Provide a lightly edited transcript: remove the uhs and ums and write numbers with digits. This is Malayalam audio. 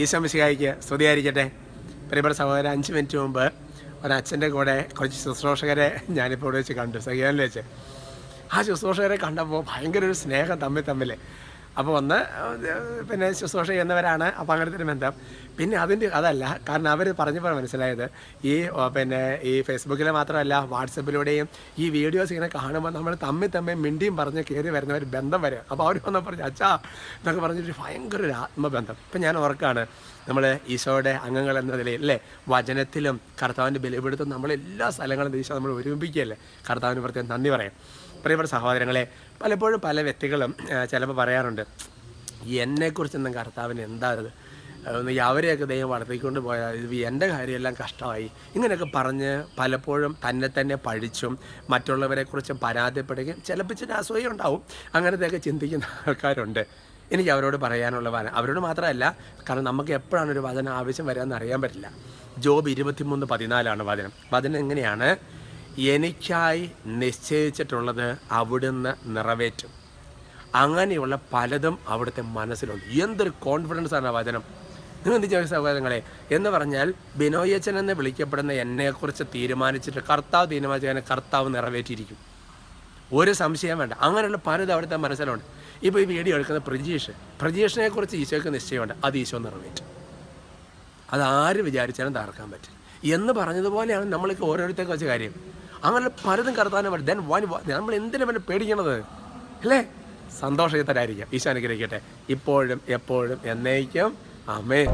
ഈശോ മിശിഹായിക്ക് സ്തുതിയായിരിക്കട്ടെ. പ്രിയപ്പെട്ട സഹോദരൻ, 5 മിനിറ്റ് മുമ്പ് ഒരച്ഛൻ്റെ കൂടെ കുറച്ച് ശുശ്രൂഷകരെ ഞാനിപ്പോൾ ഇവിടെ വെച്ച് കണ്ടു, സഹിയാനിൽ വെച്ച്. ആ ശുശ്രൂഷകരെ കണ്ടപ്പോൾ ഭയങ്കര ഒരു സ്നേഹം തമ്മിൽ. അപ്പോൾ ഒന്ന് പിന്നെ ശുശ്രൂഷ ചെയ്യുന്നവരാണ്, അപ്പോൾ അങ്ങനത്തെ ഒരു ബന്ധം. പിന്നെ അതല്ല, കാരണം അവർ പറഞ്ഞപ്പോൾ മനസ്സിലായത് ഈ ഫേസ്ബുക്കിൽ മാത്രമല്ല വാട്സപ്പിലൂടെയും ഈ വീഡിയോസ് ഇങ്ങനെ കാണുമ്പോൾ നമ്മൾ തമ്മിൽ മിണ്ടിയും പറഞ്ഞ് കയറി വരുന്ന ഒരു ബന്ധം വരെ. അപ്പോൾ അവർ വന്ന് പറഞ്ഞു അച്ഛാ എന്നൊക്കെ പറഞ്ഞിട്ട് ഭയങ്കര ഒരു ആത്മബന്ധം. ഇപ്പം ഞാൻ ഓർക്കാണ്, നമ്മൾ ഈശോയുടെ അംഗങ്ങൾ എന്ന നിലയിൽ അല്ലേ, വചനത്തിലും കർത്താവിൻ്റെ ബലിപീഠത്തും നമ്മളെല്ലാ സ്ഥലങ്ങളും ഈശോ നമ്മൾ ഒരുമിപ്പിക്കുകയല്ലേ. കർത്താവിന് പ്രത്യേകം നന്ദി പറയാം. പ്രിയപ്പെട്ട സഹോദരങ്ങളെ, പലപ്പോഴും പല വ്യക്തികളും ചിലപ്പോൾ പറയാറുണ്ട്, എന്നെക്കുറിച്ചൊന്നും കർത്താവിന് എന്താണത്, അവരെയൊക്കെ ദൈവം വളർത്തിക്കൊണ്ട് പോയാൽ ഇത് എൻ്റെ കാര്യമെല്ലാം കഷ്ടമായി, ഇങ്ങനെയൊക്കെ പറഞ്ഞ് പലപ്പോഴും തന്നെ പഴിച്ചും മറ്റുള്ളവരെക്കുറിച്ചും പരാതിപ്പെടുകയും ചിലപ്പോൾ ചില അസൂയ ഉണ്ടാവും. അങ്ങനത്തെയൊക്കെ ചിന്തിക്കുന്ന ആൾക്കാരുണ്ട്. എനിക്ക് അവരോട് പറയാനുള്ള അവരോട് മാത്രമല്ല, കാരണം നമുക്ക് എപ്പോഴാണ് ഒരു വചനം ആവശ്യം വരാമെന്ന് അറിയാൻ പറ്റില്ല. ജോബ് 23:14 വചനം എങ്ങനെയാണ്? എനിക്കായി നിശ്ചയിച്ചിട്ടുള്ളത് അവിടുന്ന് നിറവേറ്റും. അങ്ങനെയുള്ള പലതും അവിടുത്തെ മനസ്സിലുണ്ട്. എന്തൊരു കോൺഫിഡൻസാണ് ആ വചനം. നിങ്ങൾ എന്ത് ചോദിച്ച സഹോദരങ്ങളെ എന്ന് പറഞ്ഞാൽ, ബിനോയച്ചൻ എന്ന് വിളിക്കപ്പെടുന്ന എന്നെക്കുറിച്ച് കർത്താവ് തീരുമാനിച്ചതിനെ കർത്താവ് നിറവേറ്റിയിരിക്കും. ഒരു സംശയം വേണ്ട. അങ്ങനെയുള്ള പലതും അവിടുത്തെ മനസ്സിലുണ്ട്. ഇപ്പോൾ ഈ വീഡിയോ എടുക്കുന്ന പ്രജീഷിനെ കുറിച്ച് ഈശോയ്ക്ക് നിശ്ചയമുണ്ട്, അത് ഈശോ നിറവേറ്റും. അതാര് വിചാരിച്ചാലും തകർക്കാൻ പറ്റും എന്ന് പറഞ്ഞതുപോലെയാണ് നമ്മൾക്ക് ഓരോരുത്തർക്ക് വെച്ച കാര്യം. അങ്ങനെ പലതും കർത്താവിനെ പറ്റും. ദെൻ നമ്മൾ എന്തിനാ പിന്നെ പേടിക്കണത് അല്ലേ? സന്തോഷത്തരായിരിക്കാം. ഈശോ അനുഗ്രഹിക്കട്ടെ ഇപ്പോഴും എപ്പോഴും എന്നേക്കും. ആമേൻ.